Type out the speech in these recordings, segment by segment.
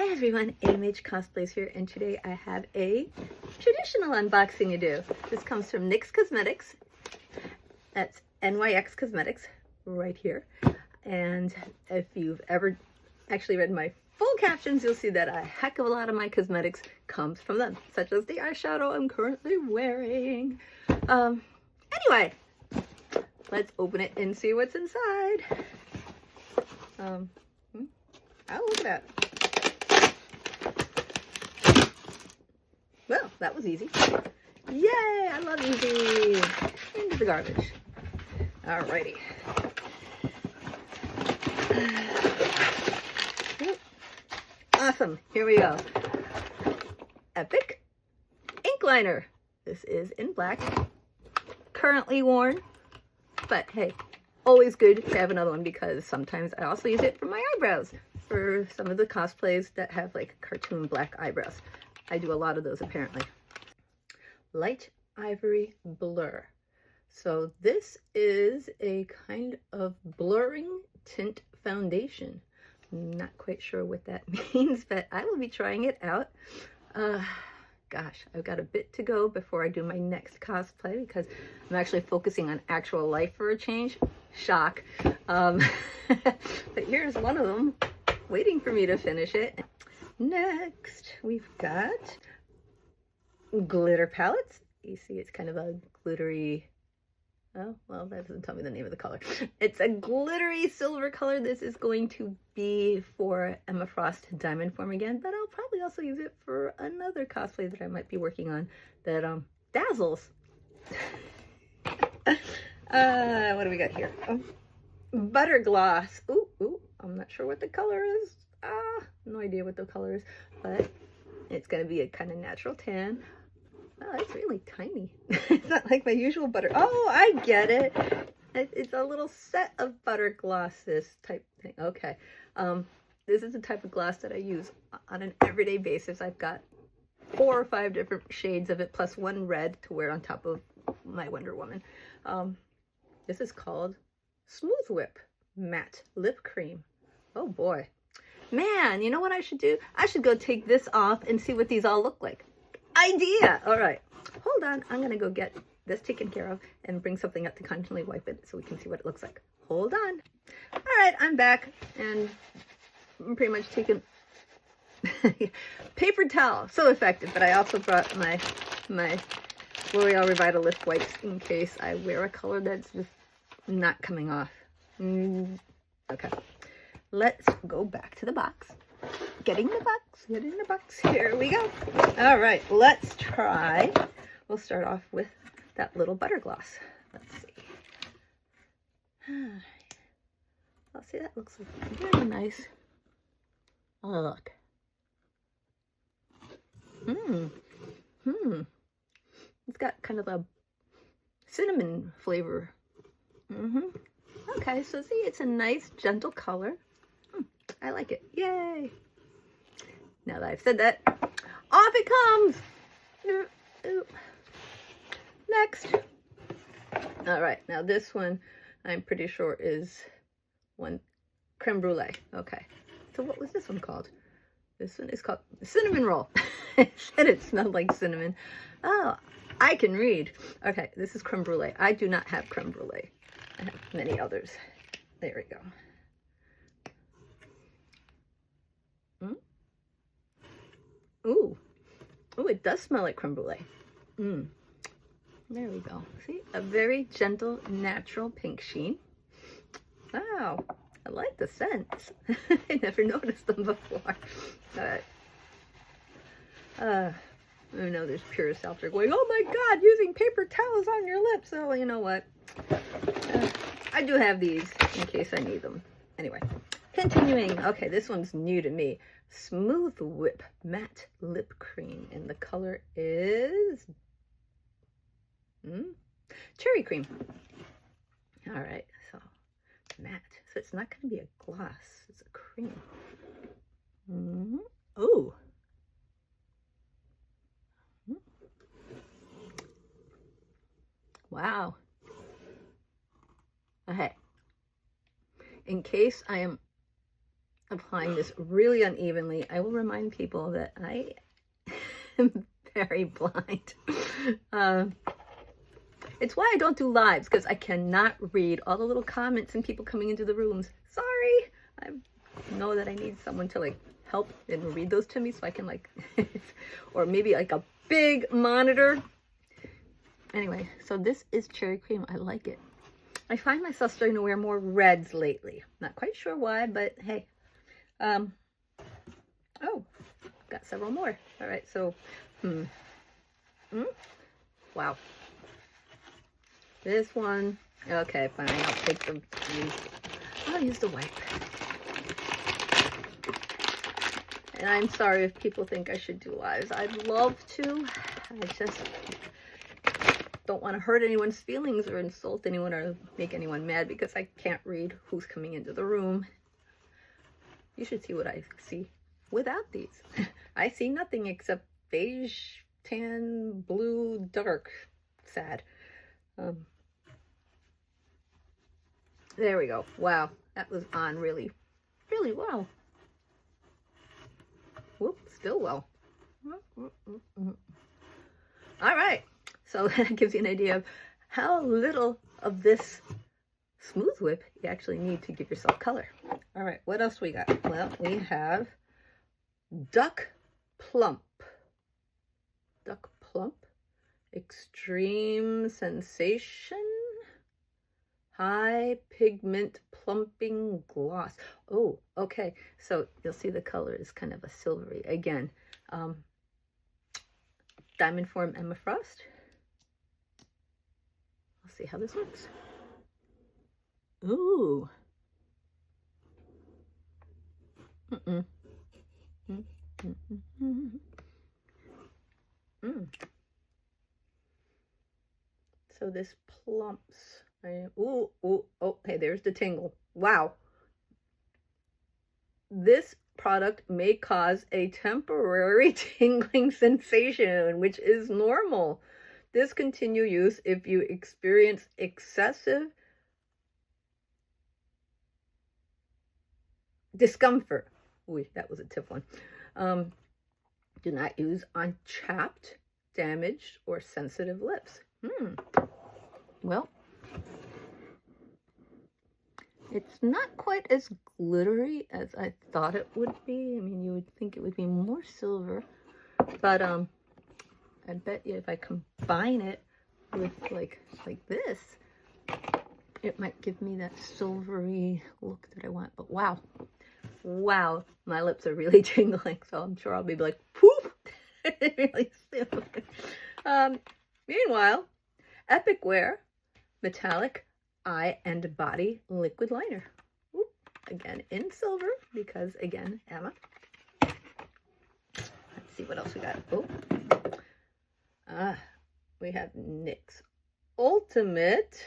Hi everyone, AMHCosplays here, and today I have a traditional unboxing to do. This comes from NYX Cosmetics. That's NYX Cosmetics right here. And if you've ever actually read my full captions, you'll see that a heck of a lot of my cosmetics comes from them, such as the eyeshadow I'm currently wearing. Anyway, let's open it and see what's inside. Oh, look at that. Well, that was easy. Yay! I love easy. Into the garbage. Alrighty. Awesome. Here we go. Epic ink liner. This is in black. Currently worn, but hey, always good to have another one because sometimes I also use it for my eyebrows for some of the cosplays that have like cartoon black eyebrows. I do a lot of those apparently. Light Ivory Blur. So this is a kind of blurring tint foundation. Not quite sure what that means, but I will be trying it out. Gosh, I've got a bit to go before I do my next cosplay because I'm actually focusing on actual life for a change. Shock. But here's one of them waiting for me to finish it. Next, we've got glitter palettes. You see it's kind of a glittery, oh, well, that doesn't tell me the name of the color. It's a glittery silver color. This is going to be for Emma Frost Diamond Form again, but I'll probably also use it for another cosplay that I might be working on that dazzles. What do we got here? Oh, butter gloss. Ooh, I'm not sure what the color is. No idea what the color is, but it's going to be a kind of natural tan. Oh, it's really tiny. It's not like my usual butter. Oh, I get it. It's a little set of butter glosses type thing. Okay. This is the type of gloss that I use on an everyday basis. I've got 4 or 5 different shades of it, plus one red to wear on top of my Wonder Woman. This is called Smooth Whip Matte Lip Cream. Oh boy. Man, you know what I should do? I should go take this off and see what these all look like. Idea! All right, hold on. I'm going to go get this taken care of and bring something up to constantly wipe it so we can see what it looks like. Hold on. All right, I'm back and I'm pretty much taking paper towel. So effective, but I also brought my L'Oreal Revitalift wipes in case I wear a color that's just not coming off. Okay. Let's go back to the box. Getting the box. Here we go. All right, let's try. We'll start off with that little butter gloss. Let's see. I'll see, that looks very nice. Oh, look. It's got kind of a cinnamon flavor. Okay, so see, it's a nice, gentle color. I like it. Yay! Now that I've said that, off it comes! Next. All right, now this one I'm pretty sure is one creme brulee. Okay, so what was this one called? This one is called cinnamon roll. It said it smelled like cinnamon. Oh, I can read. Okay, this is creme brulee. I do not have creme brulee. I have many others. There we go. Ooh, it does smell like creme brulee. There we go. See, a very gentle, natural pink sheen. Wow, I like the scents. I never noticed them before. All right. I know there's purists out there going, oh my God, using paper towels on your lips. Oh, you know what? I do have these in case I need them. Anyway, continuing. Okay, this one's new to me. Smooth Whip Matte Lip Cream, and the color is cherry cream. All right, so matte. So it's not going to be a gloss, it's a cream. Oh. Wow. Okay. In case I am applying this really unevenly, I will remind people that I am very blind. It's why I don't do lives, because I cannot read all the little comments and people coming into the rooms. Sorry. I know that I need someone to like help and read those to me so I can like, or maybe like a big monitor. Anyway, so this is cherry cream. I like it. I find myself starting to wear more reds lately. Not quite sure why, but hey. Oh, got several more. All right, so, wow. This one, okay, fine. I'll take the, I'll use the wipe. And I'm sorry if people think I should do lives. I'd love to. I just don't want to hurt anyone's feelings or insult anyone or make anyone mad because I can't read who's coming into the room. You should see what I see without these. I see nothing except beige, tan, blue, dark. Sad. There we go. Wow, that was on really, really well. Whoop, still well. All right, so that gives you an idea of how little of this smooth whip you actually need to give yourself color. All right, what else we got? Well, we have Duck Plump. Duck Plump Extreme Sensation High Pigment Plumping Gloss. Oh, okay. So you'll see the color is kind of a silvery. Again, Diamond Form Emma Frost. Let's see how this works. Ooh. So this plumps. Ooh, oh, hey, there's the tingle. Wow. This product may cause a temporary tingling sensation, which is normal. Discontinue use if you experience excessive discomfort. Ooh, that was a tough one. Do not use on chapped, damaged, or sensitive lips. Well, it's not quite as glittery as I thought it would be. I mean, you would think it would be more silver, but I bet you if I combine it with like this, it might give me that silvery look that I want. But wow, my lips are really tingling, so I'm sure I'll be like, poof, really soon. Meanwhile, Epic Wear Metallic Eye and Body Liquid Liner. Ooh, again, in silver, because again, Emma. Let's see what else we got. Oh, we have NYX Ultimate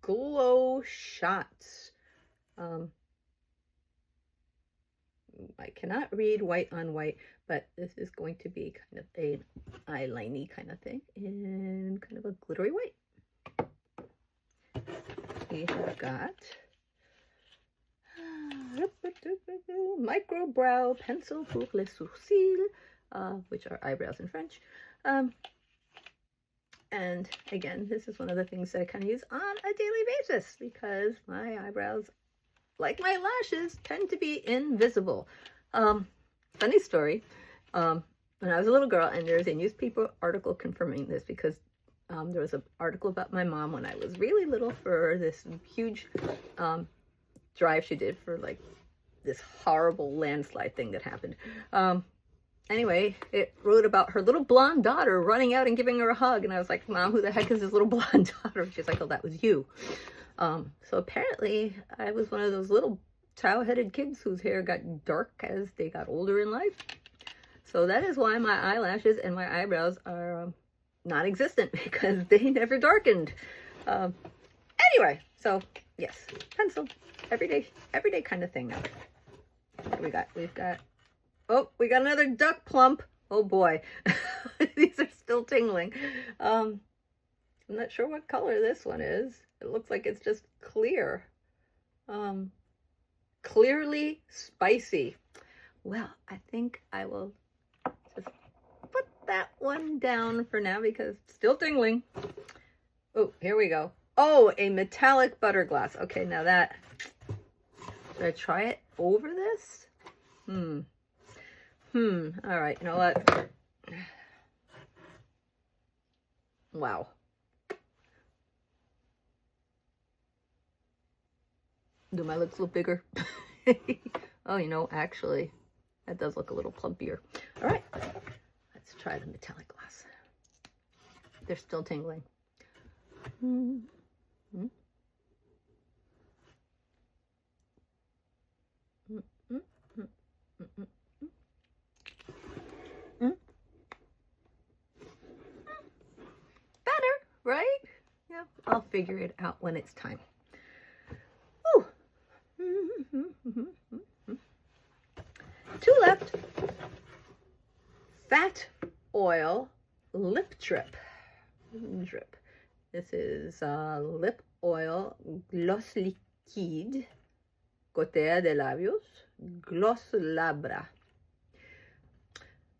Glow Shots. I cannot read white on white, but this is going to be kind of an eyeliner kind of thing in kind of a glittery white. We have got Micro Brow Pencil pour les sourcils, which are eyebrows in French. And again, this is one of the things that I kind of use on a daily basis because my eyebrows, like my lashes, tend to be invisible. Funny story, when I was a little girl, and there's a newspaper article confirming this because there was an article about my mom when I was really little for this huge drive she did for like this horrible landslide thing that happened. Anyway, it wrote about her little blonde daughter running out and giving her a hug, and I was like, Mom, who the heck is this little blonde daughter? She's like, oh, that was you. So apparently I was one of those little tow-headed kids whose hair got dark as they got older in life. So that is why my eyelashes and my eyebrows are non-existent, because they never darkened. Anyway, so yes, pencil, everyday kind of thing now. What do we got? We've got, oh, we got another Duck Plump. Oh boy, these are still tingling. I'm not sure what color this one is. It looks like it's just clear. Clearly Spicy. Well, I think I will just put that one down for now because it's still tingling. Oh, here we go. Oh, a metallic butter gloss. Okay, now that, should I try it over this? All right, you know what? Wow. Do my lips look bigger? Oh, you know, actually, that does look a little plumpier. All right, let's try the metallic gloss. They're still tingling. Better, right? Yeah, I'll figure it out when it's time. Ooh. Two left. Fat oil lip drip. This is lip oil gloss liquide, gottea de labios, gloss labra.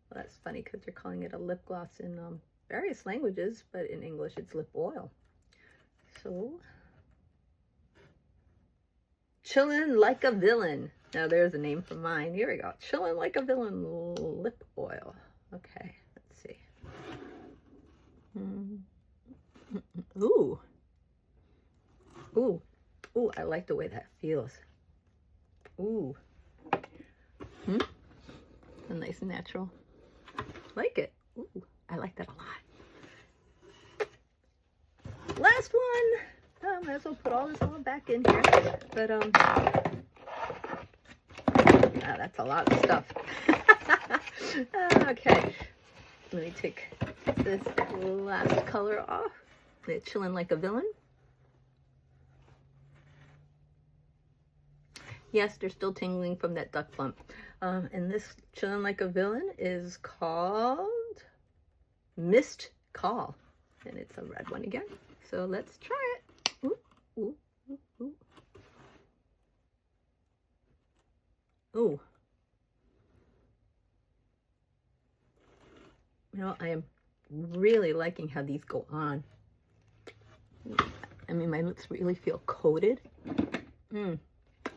Well, that's funny because they're calling it a lip gloss in various languages, but in English it's lip oil. So, chillin' like a villain. Now there's a name for mine. Here we go. Chillin' like a villain lip oil. Okay, let's see. Ooh. Ooh. Ooh, I like the way that feels. Ooh. A nice natural. Like it. Ooh, I like that a lot. Last one. Might as well put all this all back in here. But that's a lot of stuff. Okay. Let me take this last color off. They're chilling like a villain. Yes, they're still tingling from that duck bump. And this chilling like a villain is called Missed Call. And it's a red one again. So let's try it. Ooh, ooh, ooh, ooh. Ooh. You know, I am really liking how these go on. I mean, my lips really feel coated.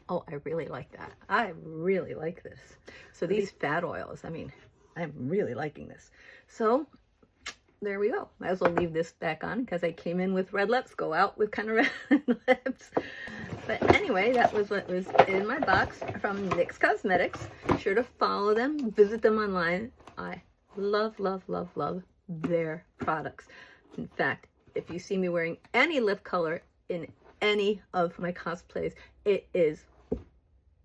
Oh, I really like that. I really like this. So these fat oils, I mean, I'm really liking this. So there we go. Might as well leave this back on because I came in with red lips, go out with kind of red lips. But anyway, that was what was in my box from NYX Cosmetics. Be sure to follow them, visit them online. I love, love, love, love their products. In fact, if you see me wearing any lip color in any of my cosplays, it is,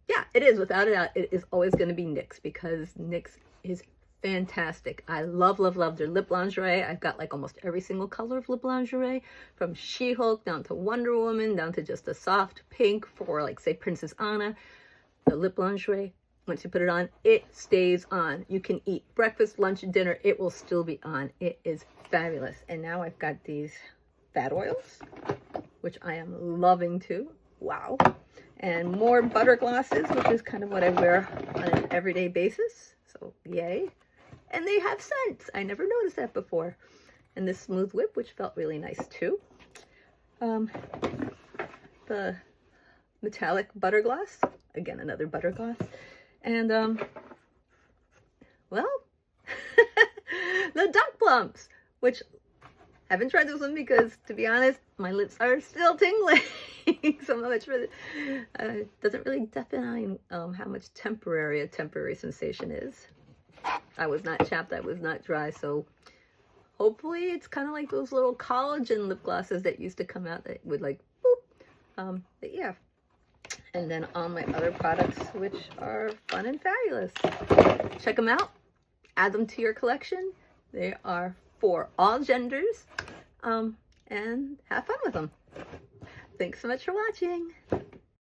yeah, it is without a doubt, it is always going to be NYX because NYX is fantastic. I love, love, love their lip lingerie. I've got like almost every single color of lip lingerie, from She-Hulk down to Wonder Woman, down to just a soft pink for like, say, Princess Anna. The lip lingerie, once you put it on, it stays on. You can eat breakfast, lunch, and dinner. It will still be on. It is fabulous. And now I've got these fat oils, which I am loving too. Wow. And more butter glosses, which is kind of what I wear on an everyday basis. So yay. And they have scents. I never noticed that before. And this smooth whip, which felt really nice too. The metallic butter gloss. Again, another butter gloss. And, well, the duck plumps, which I haven't tried this one because, to be honest, my lips are still tingling. So much for it doesn't really define how much temporary a temporary sensation is. I was not chapped, I was not dry, so hopefully it's kind of like those little collagen lip glosses that used to come out that would like boop. But yeah. And then on my other products, which are fun and fabulous. Check them out. Add them to your collection. They are for all genders. And have fun with them. Thanks so much for watching.